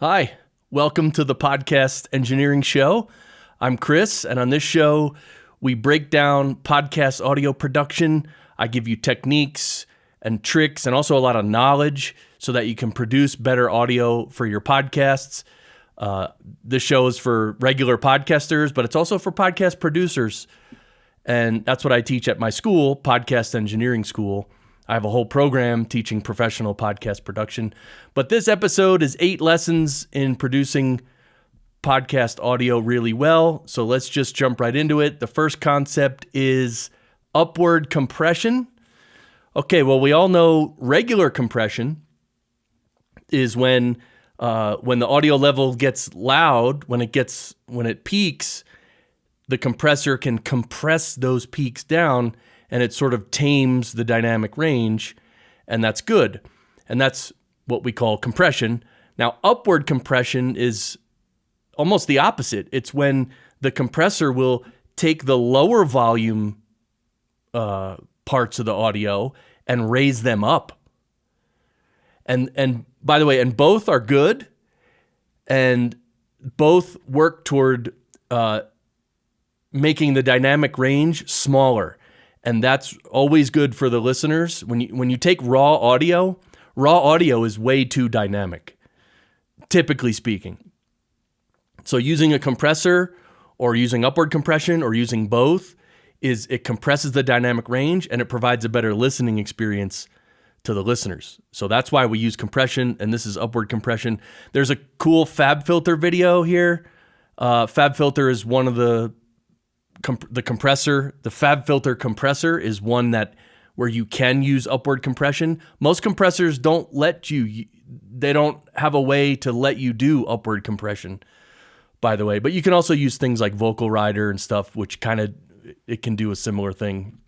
Hi, welcome to the Podcast Engineering Show. I'm Chris, and on this show, we break down podcast audio production. I give you techniques and tricks and also a lot of knowledge so that you can produce better audio for your podcasts. This show is for regular podcasters, but it's also for podcast producers. And that's what I teach at my school, Podcast Engineering School. I have a whole program teaching professional podcast production. But this episode is 8 lessons in producing podcast audio really well. So let's just jump right into it. The first concept is upward compression. Okay, well, we all know regular compression is when the audio level gets loud, when it peaks, the compressor can compress those peaks down, and it sort of tames the dynamic range, and that's good. And that's what we call compression. Now, upward compression is almost the opposite. It's when the compressor will take the lower volume parts of the audio and raise them up. And by the way, and both are good, and both work toward making the dynamic range smaller. And that's always good for the listeners. When you take raw audio is way too dynamic, typically speaking. So using a compressor or using upward compression or using both it compresses the dynamic range and it provides a better listening experience to the listeners. So that's why we use compression, and this is upward compression. There's a cool FabFilter video here. FabFilter is one of the compressor. The FabFilter compressor is one where you can use upward compression. Most compressors don't let you. They don't have a way to let you do upward compression, by the way. But you can also use things like Vocal Rider and stuff, which it can do a similar thing.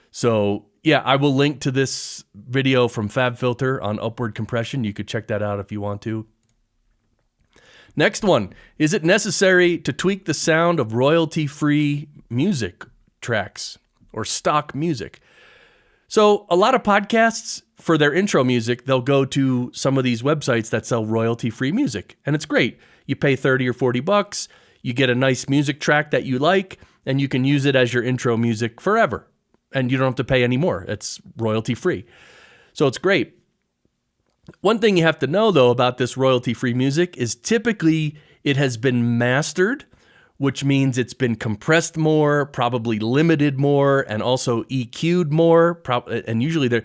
So yeah, I will link to this video from FabFilter on upward compression. You could check that out if you want to. Next one, is it necessary to tweak the sound of royalty-free music tracks or stock music? So a lot of podcasts, for their intro music, they'll go to some of these websites that sell royalty-free music, and it's great. You pay $30 or $40, you get a nice music track that you like, and you can use it as your intro music forever, and you don't have to pay any more. It's royalty-free. So it's great. One thing you have to know, though, about this royalty-free music is typically it has been mastered, which means it's been compressed more, probably limited more, and also EQ'd more. And usually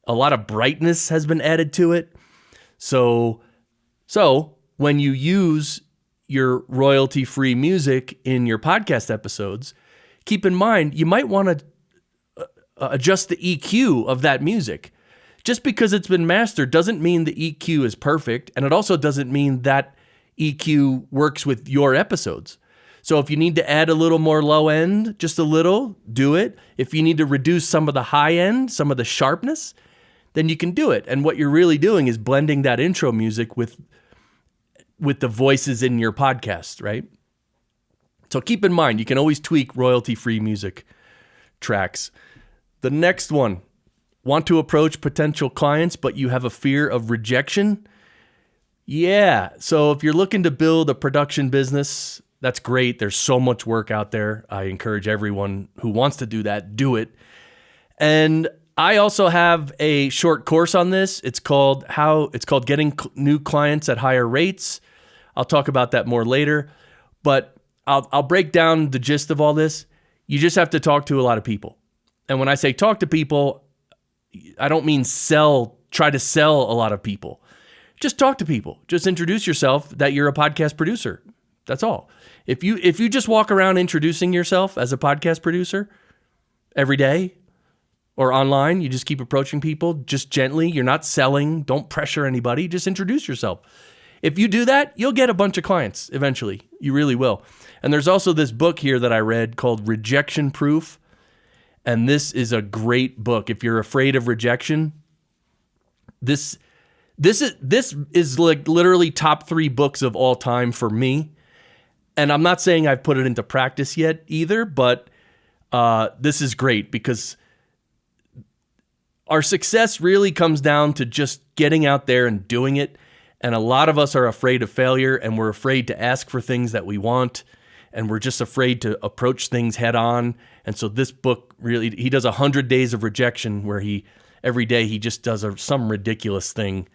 a lot of brightness has been added to it. So when you use your royalty-free music in your podcast episodes, keep in mind you might want to adjust the EQ of that music. Just because it's been mastered doesn't mean the EQ is perfect, and it also doesn't mean that EQ works with your episodes. So if you need to add a little more low end, just a little, do it. If you need to reduce some of the high end, some of the sharpness, then you can do it. And what you're really doing is blending that intro music with the voices in your podcast, right? So keep in mind, you can always tweak royalty-free music tracks. The next one. Want to approach potential clients, but you have a fear of rejection? Yeah. So if you're looking to build a production business, that's great. There's so much work out there. I encourage everyone who wants to do that, do it. And I also have a short course on this. It's called Getting New Clients at Higher Rates. I'll talk about that more later, but I'll break down the gist of all this. You just have to talk to a lot of people. And when I say talk to people, I don't mean try to sell a lot of people. Just talk to people. Just introduce yourself that you're a podcast producer. That's all. If you just walk around introducing yourself as a podcast producer every day or online, you just keep approaching people just gently. You're not selling. Don't pressure anybody. Just introduce yourself. If you do that, you'll get a bunch of clients eventually. You really will. And there's also this book here that I read called Rejection Proof. And this is a great book. If you're afraid of rejection, this is like literally top 3 books of all time for me. And I'm not saying I've put it into practice yet either, but this is great because our success really comes down to just getting out there and doing it And a lot of us are afraid of failure, and we're afraid to ask for things that we want, and we're just afraid to approach things head on. And so this book really, he does 100 days of rejection where every day he just does some ridiculous thing.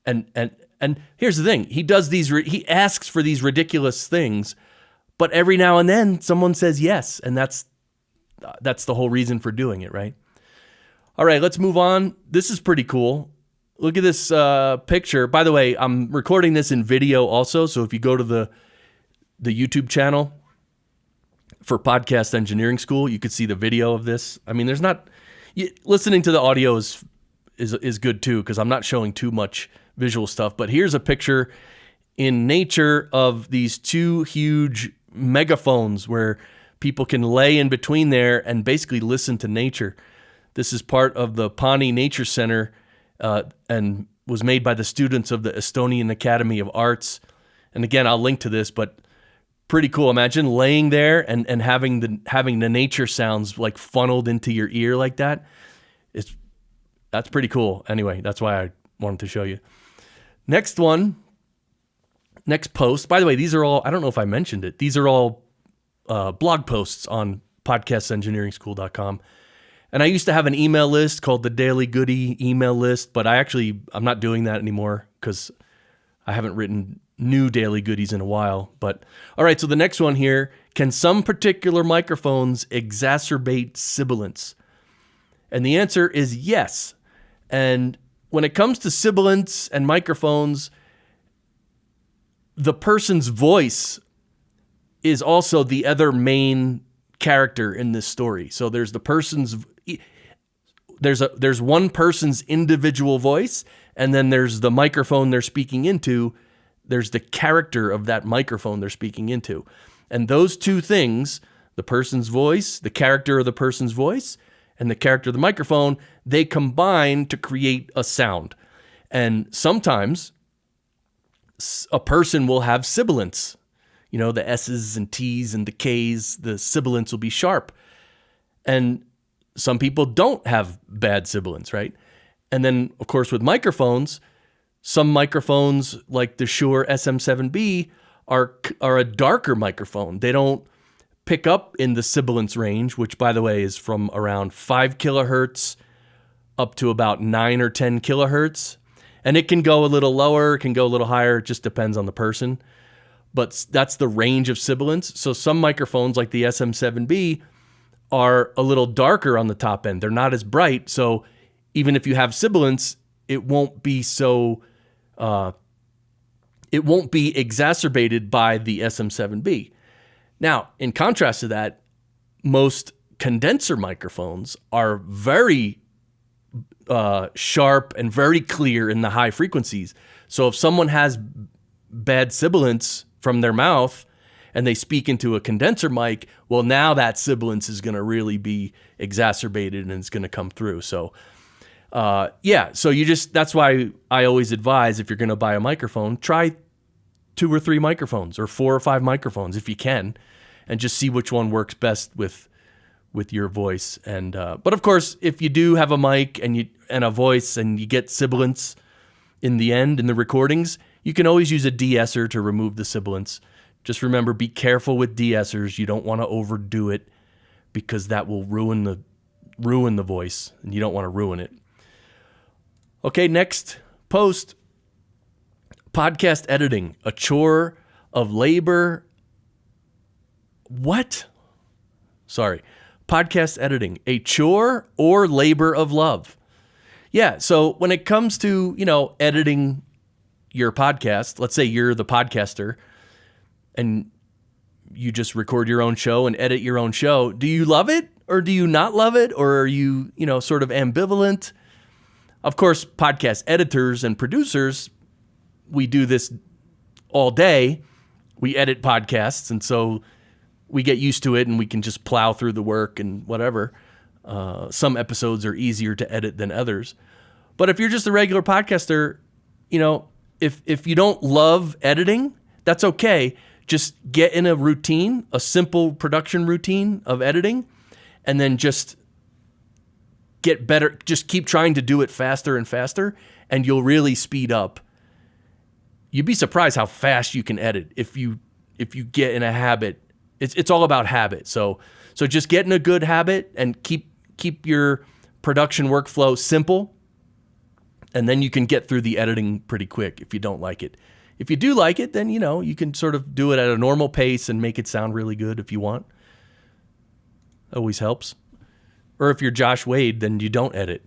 And here's the thing, he asks for these ridiculous things, but every now and then someone says yes, and that's the whole reason for doing it, right? All right, let's move on. This is pretty cool. Look at this picture. By the way, I'm recording this in video also, so if you go to the YouTube channel for Podcast Engineering School, you could see the video of this. I mean, listening to the audio is good too, because I'm not showing too much visual stuff. But here's a picture in nature of these two huge megaphones where people can lay in between there and basically listen to nature. This is part of the Pawnee Nature Center and was made by the students of the Estonian Academy of Arts. And again, I'll link to this, but pretty cool. Imagine laying there and having the nature sounds like funneled into your ear like that. That's pretty cool. Anyway, that's why I wanted to show you. Next post. By the way, these are all, I don't know if I mentioned it, these are all blog posts on podcastengineeringschool.com. And I used to have an email list called the Daily Goody email list, but I'm not doing that anymore because I haven't written new Daily Goodies in a while. But all right, so the next one here, can some particular microphones exacerbate sibilance? And the answer is yes. And when it comes to sibilance and microphones, the person's voice is also the other main character in this story. So there's there's one person's individual voice, and then there's the microphone they're speaking into. There's the character of that microphone they're speaking into. And those two things, the person's voice, the character of the person's voice, and the character of the microphone, they combine to create a sound. And sometimes a person will have sibilance. You know, the S's and T's and the K's, the sibilance will be sharp. And some people don't have bad sibilance, right? And then, of course, with microphones, some microphones like the Shure SM7B are a darker microphone. They don't pick up in the sibilance range, which, by the way, is from around 5 kilohertz up to about 9 or 10 kilohertz. And it can go a little lower, it can go a little higher. It just depends on the person. But that's the range of sibilance. So some microphones like the SM7B are a little darker on the top end. They're not as bright. So even if you have sibilance, it won't be exacerbated by the SM7B. Now, in contrast to that, most condenser microphones are very sharp and very clear in the high frequencies. So if someone has bad sibilance from their mouth and they speak into a condenser mic, well, now that sibilance is going to really be exacerbated and it's going to come through. So that's why I always advise, if you're going to buy a microphone, try 2 or 3 microphones or 4 or 5 microphones if you can, and just see which one works best with your voice. And but of course, if you do have a mic and a voice and you get sibilance in the end in the recordings, you can always use a de-esser to remove the sibilance. Just remember, be careful with de-essers. You don't want to overdo it because that will ruin the voice, and you don't want to ruin it. Okay, next post. Podcast editing, a chore of labor. What? Sorry. Podcast editing, a chore or labor of love. Yeah, so when it comes to, editing your podcast, let's say you're the podcaster and you just record your own show and edit your own show. Do you love it or do you not love it? Or are you, sort of ambivalent? Of course, podcast editors and producers, we do this all day. We edit podcasts, and so we get used to it and we can just plow through the work and whatever. Some episodes are easier to edit than others. But if you're just a regular podcaster, if you don't love editing, that's okay. Just get in a routine, a simple production routine of editing, and then just get better. Just keep trying to do it faster and faster, and you'll really speed up you'd be surprised how fast you can edit if you get in a habit. It's all about habit. So just get in a good habit and keep your production workflow simple, and then you can get through the editing pretty quick if you don't like it. If you do like it, then you can sort of do it at a normal pace and make it sound really good if you want. Always helps. Or if you're Josh Wade, then you don't edit.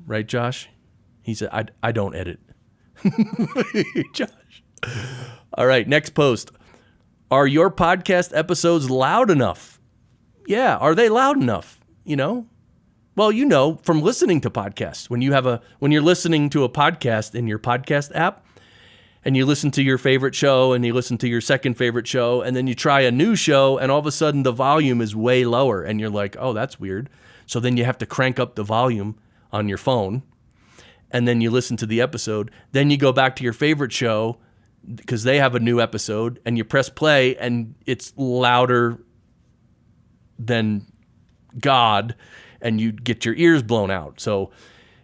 Right, Josh? He said, I don't edit. Josh. All right, next post. Are your podcast episodes loud enough? Yeah, are they loud enough? Well, from listening to podcasts, when you're listening to a podcast in your podcast app, and you listen to your favorite show and you listen to your second favorite show, and then you try a new show and all of a sudden the volume is way lower and you're like, oh, that's weird. So then you have to crank up the volume on your phone, and then you listen to the episode. Then you go back to your favorite show because they have a new episode, and you press play and it's louder than God, and you get your ears blown out. So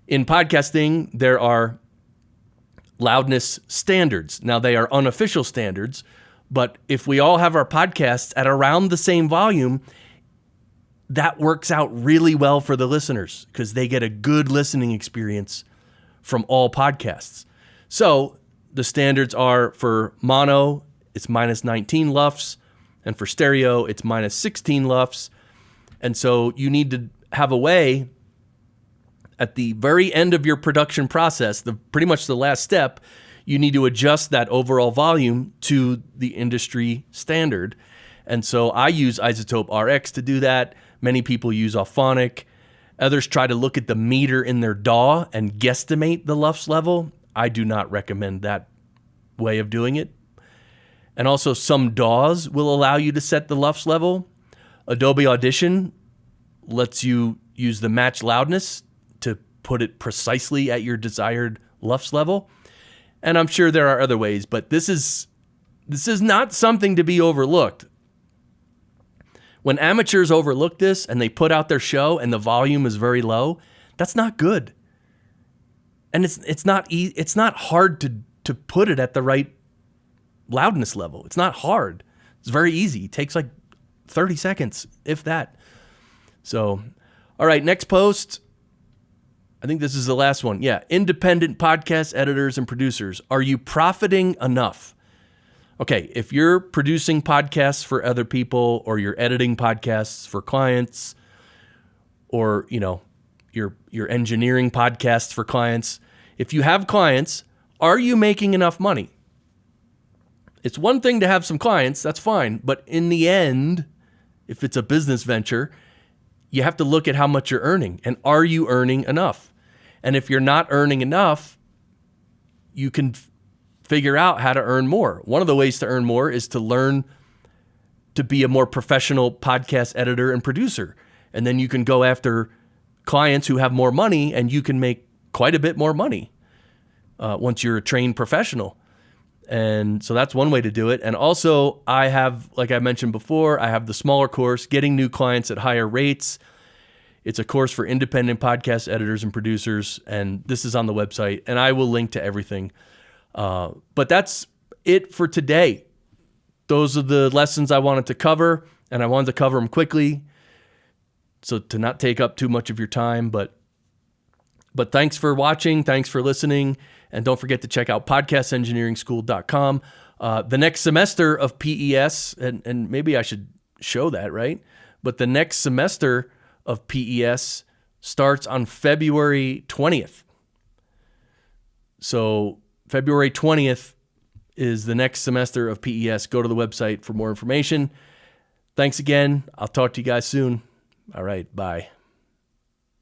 in podcasting, there are loudness standards. Now, they are unofficial standards, but if we all have our podcasts at around the same volume, that works out really well for the listeners because they get a good listening experience from all podcasts. So the standards are for mono, it's minus 19 LUFS, and for stereo, it's minus 16 LUFS. And so you need to have a way at the very end of your production process, pretty much the last step, you need to adjust that overall volume to the industry standard. And so I use Isotope RX to do that. Many people use Auphonic. Others try to look at the meter in their DAW and guesstimate the LUFS level. I do not recommend that way of doing it. And also some DAWs will allow you to set the LUFS level. Adobe Audition lets you use the match loudness to put it precisely at your desired LUFS level. And I'm sure there are other ways, but this is not something to be overlooked. When amateurs overlook this and they put out their show and the volume is very low, that's not good. And it's not hard to put it at the right loudness level. It's not hard. It's very easy. It takes like 30 seconds, if that. So, all right, next post. I think this is the last one. Yeah, independent podcast editors and producers. Are you profiting enough? Okay, if you're producing podcasts for other people, or you're editing podcasts for clients, or you're engineering podcasts for clients, if you have clients, are you making enough money? It's one thing to have some clients, that's fine, but in the end, if it's a business venture, you have to look at how much you're earning, and are you earning enough? And if you're not earning enough, you can figure out how to earn more. One of the ways to earn more is to learn to be a more professional podcast editor and producer. And then you can go after clients who have more money, and you can make quite a bit more money once you're a trained professional. And so that's one way to do it. And also, I have, like I mentioned before, I have the smaller course, Getting New Clients at Higher Rates. It's a course for independent podcast editors and producers, and this is on the website, and I will link to everything. But that's it for today. Those are the lessons I wanted to cover, and I wanted to cover them quickly, so to not take up too much of your time. But thanks for watching, thanks for listening, and don't forget to check out podcastengineeringschool.com. The next semester of PES, and maybe I should show that, right? But the next semester of PES starts on February 20th. So February 20th is the next semester of PES. Go to the website for more information. Thanks again. I'll talk to you guys soon. All right, bye.